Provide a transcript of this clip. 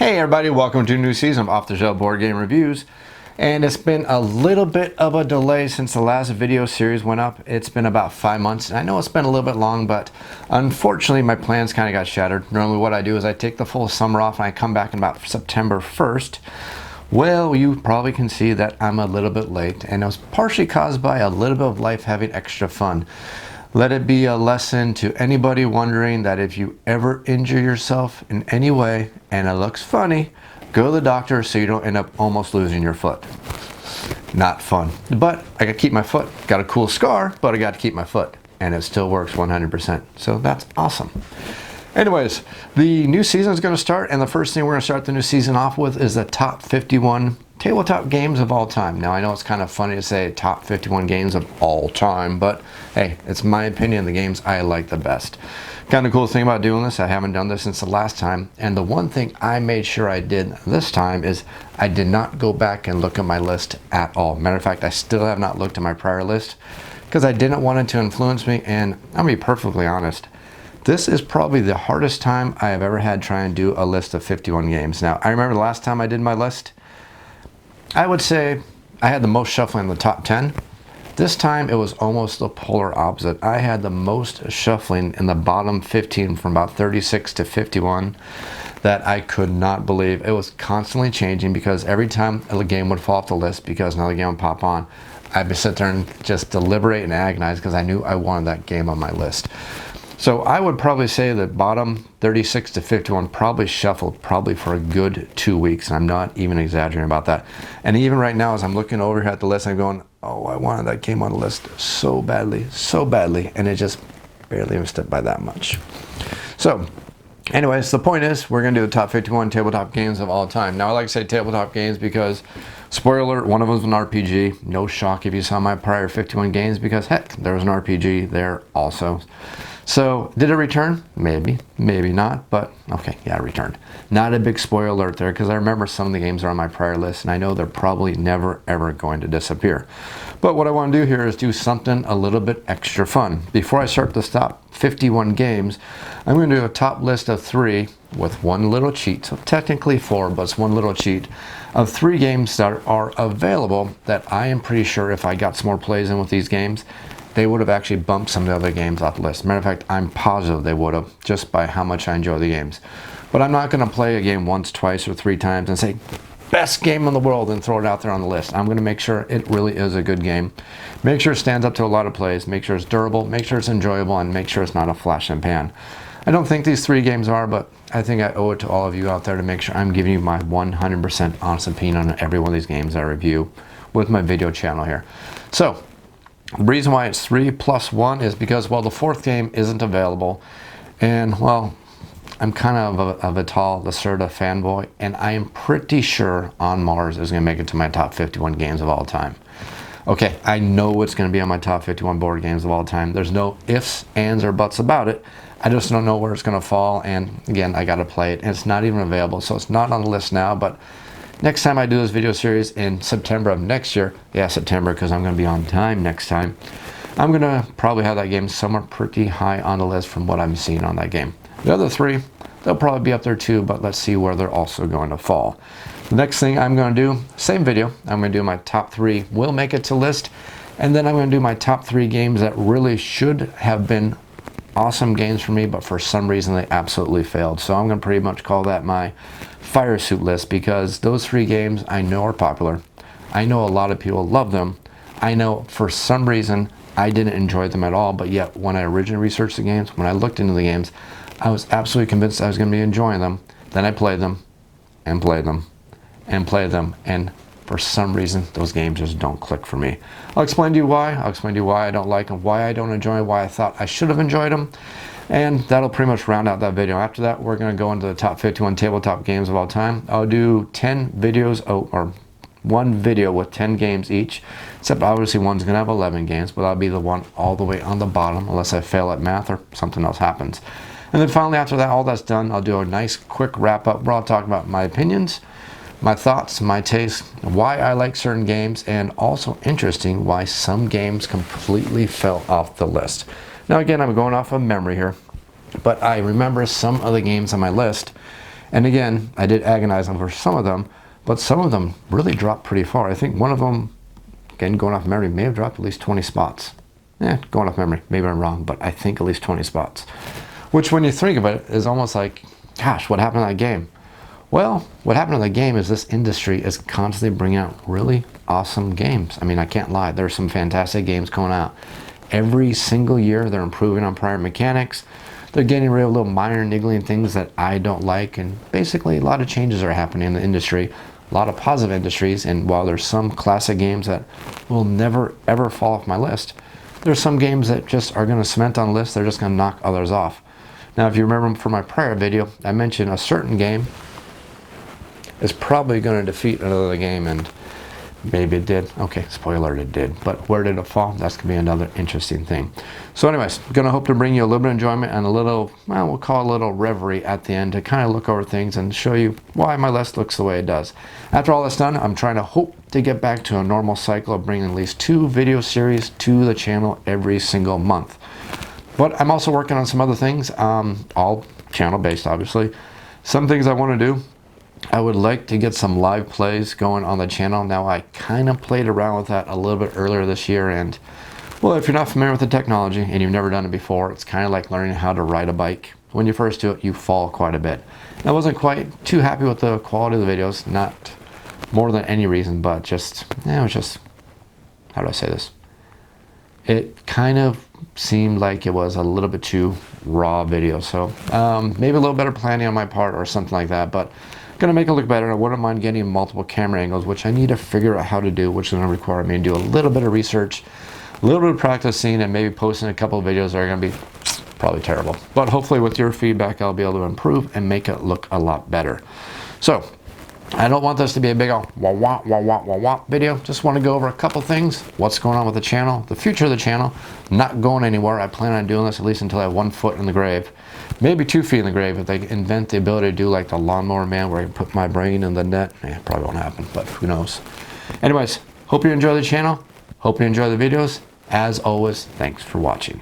Hey everybody, welcome to a new season of Off the Shelf Board Game Reviews. And it's been a little bit of a delay since the last video series went up. It's been about 5 months, and I know it's been a little bit long, but unfortunately my plans kind of got shattered. Normally what I do is I take the full summer off and I come back in about September 1st. Well, you probably can see that I'm a little bit late, and it was partially caused by a little bit of life having extra fun. Let it be a lesson to anybody wondering that if you ever injure yourself in any way and it looks funny, go to the doctor so you don't end up almost losing your foot. Not fun. But I got to keep my foot. Got a cool scar, but I got to keep my foot. And it still works 100%. So that's awesome. Anyways, the new season is going to start, and the first thing we're going to start the new season off with is the top 51 tabletop games of all time. Now, I know it's kind of funny to say top 51 games of all time, but hey, it's my opinion, the games I like the best. Kind of cool thing about doing this, I haven't done this since the last time, and the one thing I made sure I did this time is I did not go back and look at my list at all. Matter of fact, I still have not looked at my prior list because I didn't want it to influence me, and I'll be perfectly honest. This is probably the hardest time I have ever had trying to do a list of 51 games. Now, I remember the last time I did my list, I would say I had the most shuffling in the top 10. This time it was almost the polar opposite. I had the most shuffling in the bottom 15 from about 36 to 51 that I could not believe. It was constantly changing because every time a game would fall off the list because another game would pop on, I'd sit there and just deliberate and agonize because I knew I wanted that game on my list. So I would probably say that bottom 36 to 51 probably shuffled probably for a good 2 weeks. And I'm not even exaggerating about that. And even right now, as I'm looking over here at the list, I'm going, oh, I wanted that game on the list so badly. And it just barely missed it by that much. So anyways, the point is we're going to do the top 51 tabletop games of all time. Now, I like to say tabletop games because, spoiler alert, one of them is an RPG. No shock if you saw my prior 51 games because, heck, there was an RPG there also. So, did it return? Maybe, maybe not, but okay, yeah, it returned. Not a big spoiler alert there because I remember some of the games are on my prior list and I know they're probably never ever going to disappear. But what I want to do here is do something a little bit extra fun. Before I start this top 51 games, I'm going to do a top list of 3 with one little cheat. So technically 4, but it's one little cheat of 3 games that are available that I am pretty sure if I got some more plays in with these games, they would have actually bumped some of the other games off the list. Matter of fact, I'm positive they would have, just by how much I enjoy the games. But I'm not going to play a game once, twice, or 3 times and say, best game in the world, and throw it out there on the list. I'm going to make sure it really is a good game. Make sure it stands up to a lot of plays. Make sure it's durable. Make sure it's enjoyable. And make sure it's not a flash in the pan. I don't think these 3 games are, but I think I owe it to all of you out there to make sure I'm giving you my 100% honest opinion on every one of these games I review with my video channel here. So, the reason why it's 3 plus 1 is because, well, the 4th game isn't available. And, well, I'm kind of a Vital Lacerda fanboy, and I am pretty sure On Mars is going to make it to my top 51 games of all time. Okay, I know it's going to be on my top 51 board games of all time. There's no ifs, ands, or buts about it. I just don't know where it's going to fall, and again, I got to play it. And it's not even available, so it's not on the list now, but next time I do this video series in September of next year, yeah, September, because I'm going to be on time next time, I'm going to probably have that game somewhere pretty high on the list from what I'm seeing on that game. The other 3, they'll probably be up there too, but let's see where they're also going to fall. The next thing I'm going to do, same video, I'm going to do my top 3 will make it to list, and then I'm going to do my top 3 games that really should have been awesome games for me, but for some reason they absolutely failed. So I'm going to pretty much call that my fire suit list because those 3 games I know are popular. I know a lot of people love them. I know for some reason I didn't enjoy them at all, but yet when I originally researched the games, when I looked into the games, I was absolutely convinced I was going to be enjoying them. Then I played them and played them and played them, and for some reason those games just don't click for me. I'll explain to you why. I'll explain to you why I don't like them, why I don't enjoy them, why I thought I should have enjoyed them. And that'll pretty much round out that video. After that, we're going to go into the top 51 tabletop games of all time. I'll do 10 videos, or 1 video with 10 games each, except obviously one's going to have 11 games, but I'll be the one all the way on the bottom unless I fail at math or something else happens. And then finally, after that, all that's done, I'll do a nice quick wrap up where I'll talk about my opinions, my thoughts, my taste, why I like certain games, and also interesting why some games completely fell off the list. Now again, I'm going off of memory here, but I remember some of the games on my list, And again, I did agonize over some of them, but some of them really dropped pretty far. I think one of them, again, going off memory, may have dropped at least 20 spots. Going off memory, maybe I'm wrong, but I think at least 20 spots. Which, when you think about it, is almost like, gosh, what happened to that game? Well, what happened to the game is this industry is constantly bringing out really awesome games. I mean, I can't lie. There's some fantastic games coming out. Every single year, they're improving on prior mechanics. They're getting rid of little minor niggling things that I don't like. And basically, a lot of changes are happening in the industry. A lot of positive industries. And while there's some classic games that will never, ever fall off my list, there's some games that just are going to cement on the list. They're just going to knock others off. Now, if you remember from my prior video, I mentioned a certain game is probably going to defeat another game, and maybe it did. Okay, spoiler alert, it did. But where did it fall? That's going to be another interesting thing. So anyways, going to hope to bring you a little bit of enjoyment and a little, well, we'll call it a little reverie at the end to kind of look over things and show you why my list looks the way it does. After all that's done, I'm trying to hope to get back to a normal cycle of bringing at least 2 video series to the channel every single month. But I'm also working on some other things, all channel based, obviously. Some things I want to do. I would like to get some live plays going on the channel. Now, I kind of played around with that a little bit earlier this year, and well, if you're not familiar with the technology and you've never done it before, it's kind of like learning how to ride a bike. When you first do it, you fall quite a bit. I wasn't quite too happy with the quality of the videos, not more than any reason, but just, it was just, how do I say this? It kind of seemed like it was a little bit too raw video. So maybe a little better planning on my part or something like that, but going to make it look better. I wouldn't mind getting multiple camera angles, which I need to figure out how to do, which is going to require me to do a little bit of research, a little bit of practicing, and maybe posting a couple of videos that are going to be probably terrible. But hopefully with your feedback, I'll be able to improve and make it look a lot better. So I don't want this to be a big old wah wah wah wah wah wah video. Just want to go over a couple things. What's going on with the channel, the future of the channel, not going anywhere. I plan on doing this at least until I have 1 foot in the grave. Maybe 2 feet in the grave if they invent the ability to do like the Lawnmower Man where I can put my brain in the net. Probably won't happen, but who knows. Anyways, hope you enjoy the channel. Hope you enjoy the videos. As always, thanks for watching.